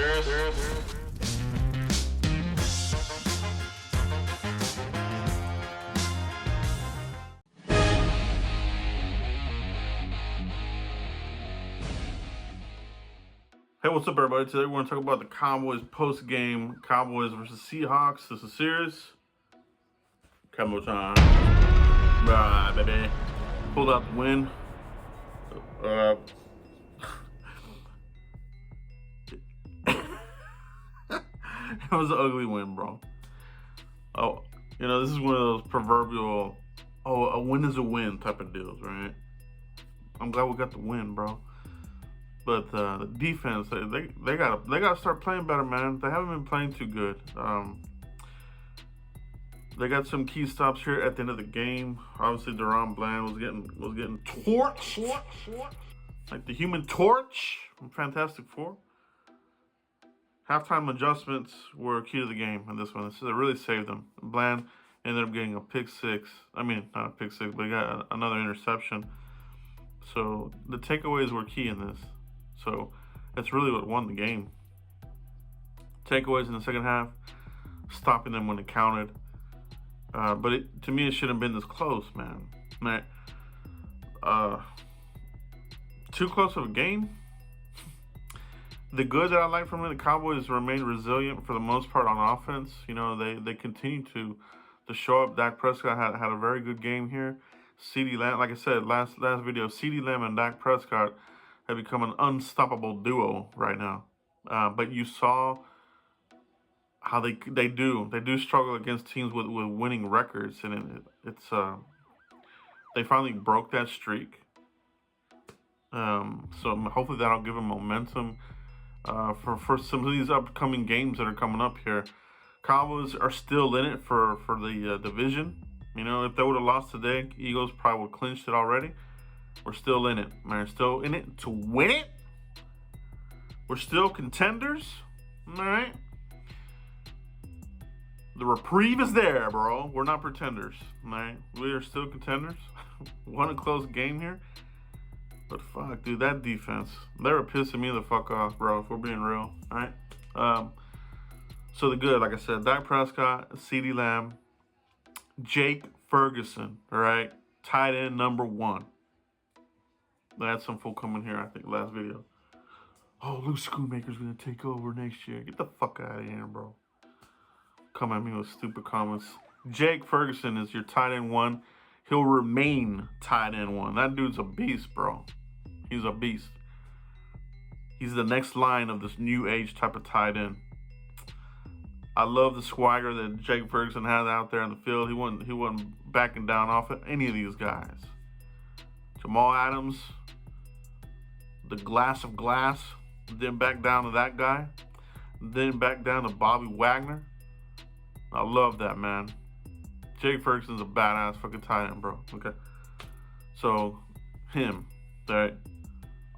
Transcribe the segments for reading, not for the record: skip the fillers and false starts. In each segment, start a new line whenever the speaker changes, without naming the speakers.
Hey, what's up, everybody? Today we're going to talk about the Cowboys post-game. Cowboys versus Seahawks. This is serious. Cowboy time. Right, baby. Pulled out the win. It was an ugly win, bro. Oh, this is one of those proverbial, a win is a win type of deals, right? I'm glad we got the win, bro. But the defense, they gotta start playing better, man. They haven't been playing too good. They got some key stops here at the end of the game. Obviously, Deron Bland was getting torched, like the Human Torch from Fantastic Four. Halftime adjustments were key to the game in this one. This really saved them. Bland ended up getting a pick six. I mean, not a pick six, but he got another interception. So the takeaways were key in this. So that's really what won the game. Takeaways in the second half, stopping them when it counted. But to me, it shouldn't have been this close, man. Too close of a game. The good that I like from it, the Cowboys remained resilient for the most part on offense. They continue to show up. Dak Prescott had a very good game here. CeeDee Lamb, like I said last video, CeeDee Lamb and Dak Prescott have become an unstoppable duo right now. But you saw how they do struggle against teams with winning records, and it's they finally broke that streak. So hopefully that'll give them momentum for some of these upcoming games that are coming up here. Cowboys are still in it for the division. If they would have lost today, Eagles probably would have clinched it already. We're still in it, man. Still in it to win it. We're still contenders. All right. The reprieve is there, bro. We're not pretenders. All right. We are still contenders. Won a close game here. But fuck, dude, that defense. They were pissing me the fuck off, bro, if we're being real. All right. So the good, like I said, Dak Prescott, CeeDee Lamb, Jake Ferguson, all right. Tight end number 1. They had some fool coming here, I think, last video. Oh, Luke Schoonmaker's going to take over next year. Get the fuck out of here, bro. Come at me with stupid comments. Jake Ferguson is your tight end 1. He'll remain tight end 1. That dude's a beast, bro. He's a beast. He's the next line of this new age type of tight end. I love the swagger that Jake Ferguson had out there in the field. He wasn't backing down off of any of these guys. Jamal Adams, the glass of glass, then back down to that guy, then back down to Bobby Wagner. I love that, man. Jake Ferguson's a badass fucking tight end, bro. Okay. So, him. All right.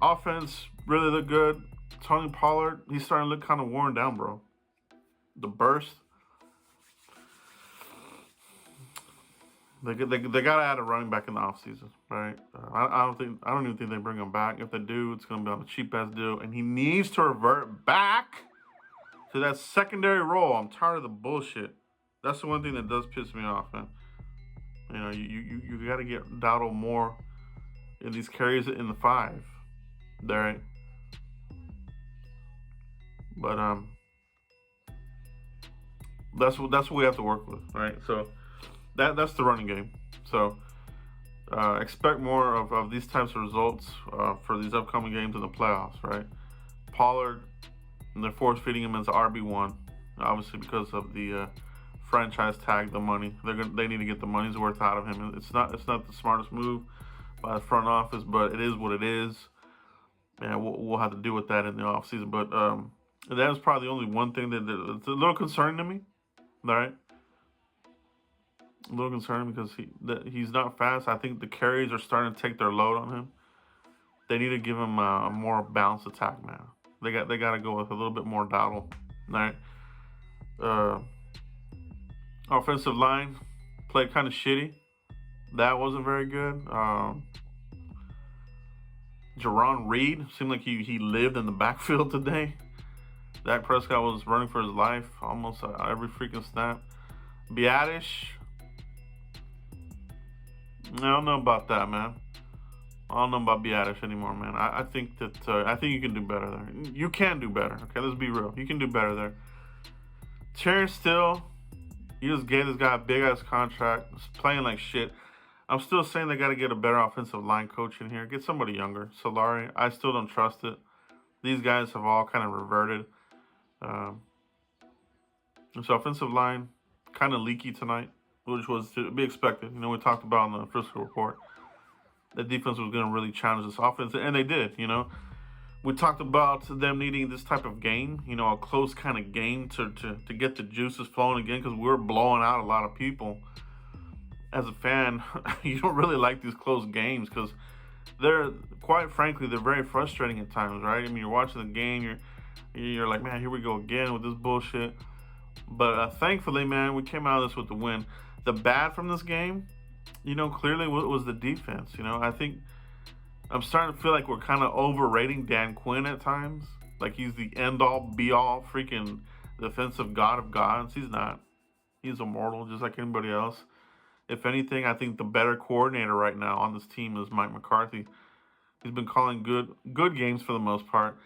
Offense really looked good. Tony Pollard, he's starting to look kind of worn down, bro. The burst. They got to add a running back in the offseason, right? I don't even think they bring him back. If they do, it's going to be on a cheap-ass deal. And he needs to revert back to that secondary role. I'm tired of the bullshit. That's the one thing that does piss me off, man. You got to get Dowdle more in these carries in the 5. All right. But that's what we have to work with, right? So that's the running game. So expect more of these types of results for these upcoming games in the playoffs, right? Pollard, and they're force feeding him as RB1, obviously because of the franchise tag, the money. They need to get the money's worth out of him. It's not the smartest move by the front office, but it is what it is, and we'll have to deal with that in the offseason. But that was probably the only one thing that's a little concerning to me. All right. A little concerning because he's not fast. I think the carries are starting to take their load on him. They need to give him a more balanced attack, man. They got to go with a little bit more Dowdle. All right. Offensive line played kind of shitty. That wasn't very good. Jerron Reed seemed like he lived in the backfield today. Dak Prescott was running for his life almost every freaking snap. Biadish, I don't know about that, man. I don't know about Biadish anymore, man. I think that I think you can do better there. You can do better. Okay, let's be real. You can do better there. Terrence Steele, you just gave this guy a big ass contract. He's playing like shit. I'm still saying they got to get a better offensive line coach in here. Get somebody younger. Solari, I still don't trust it. These guys have all kind of reverted. So offensive line, kind of leaky tonight, which was to be expected. You know, we talked about on the Frisco report. The defense was going to really challenge this offense, and they did, you know. We talked about them needing this type of game, you know, a close kind of game to get the juices flowing again, because we're blowing out a lot of people. As a fan, you don't really like these close games because they're, quite frankly, they're very frustrating at times, right? I mean, you're watching the game, you're like, man, here we go again with this bullshit. But thankfully, man, we came out of this with the win. The bad from this game, you know, clearly was the defense. You know, I think I'm starting to feel like we're kind of overrating Dan Quinn at times. Like he's the end-all, be-all freaking defensive god of gods. He's not. He's immortal, just like anybody else. If anything, I think the better coordinator right now on this team is Mike McCarthy. He's been calling good games for the most part.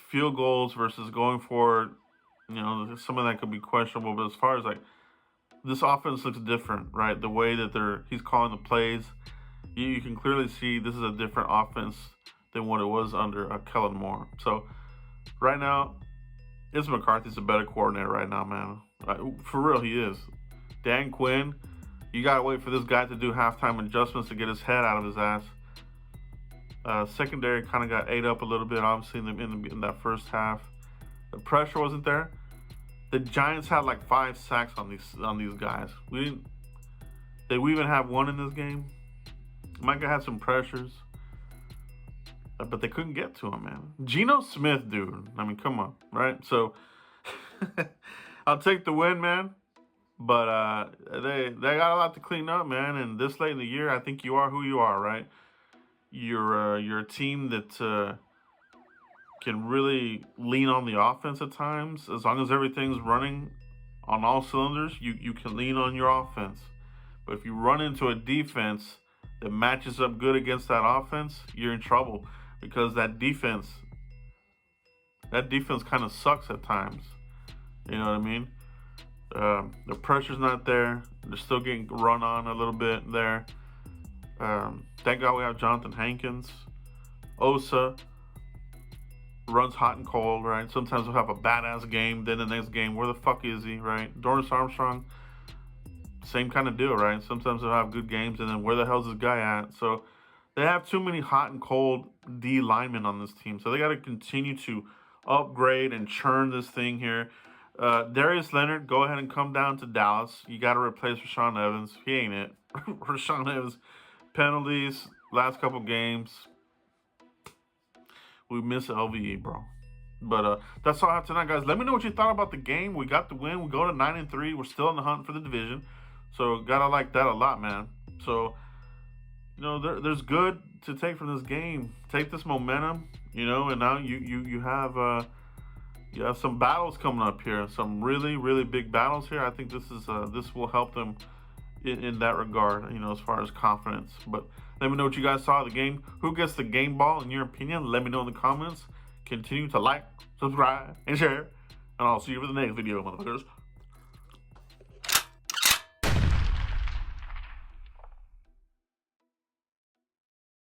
Field goals versus going for it, you know, some of that could be questionable. But as far as like this offense looks different, right? The way that he's calling the plays, you can clearly see this is a different offense than what it was under Kellen Moore. So right now, it's McCarthy's a better coordinator right now, man. For real, he is. Dan Quinn, you gotta wait for this guy to do halftime adjustments to get his head out of his ass. Secondary kind of got ate up a little bit, obviously, in that first half. The pressure wasn't there. The Giants had like 5 sacks on these guys. Did we even have one in this game? Micah had some pressures, but they couldn't get to him, man. Geno Smith, dude. I mean, come on, right? So I'll take the win, man. But they got a lot to clean up, man. And this late in the year, I think you are who you are, right? You're a team that can really lean on the offense at times. As long as everything's running on all cylinders, you can lean on your offense. But if you run into a defense that matches up good against that offense, you're in trouble, because that defense kind of sucks at times. You know what I mean? The pressure's not there. They're still getting run on a little bit there. Thank God we have Jonathan Hankins. Osa runs hot and cold, right? Sometimes we'll have a badass game, then the next game, where the fuck is he, right? Dorrance Armstrong, same kind of deal, right? Sometimes they'll have good games, and then where the hell's this guy at? So they have too many hot and cold D linemen on this team. So they got to continue to upgrade and churn this thing here. Darius Leonard, go ahead and come down to Dallas. You got to replace Rashaan Evans. He ain't it. Rashaan Evans, penalties, last couple games. We miss LVE, bro. But that's all I have tonight, guys. Let me know what you thought about the game. We got the win. We go to 9-3. We're still in the hunt for the division. So gotta like that a lot, man. So, you know, there's good to take from this game. Take this momentum, you know, and now you have some battles coming up here. Some really, really big battles here. I think this will help them in that regard, you know, as far as confidence. But let me know what you guys saw of the game. Who gets the game ball in your opinion? Let me know in the comments. Continue to like, subscribe, and share. And I'll see you for the next video, motherfuckers.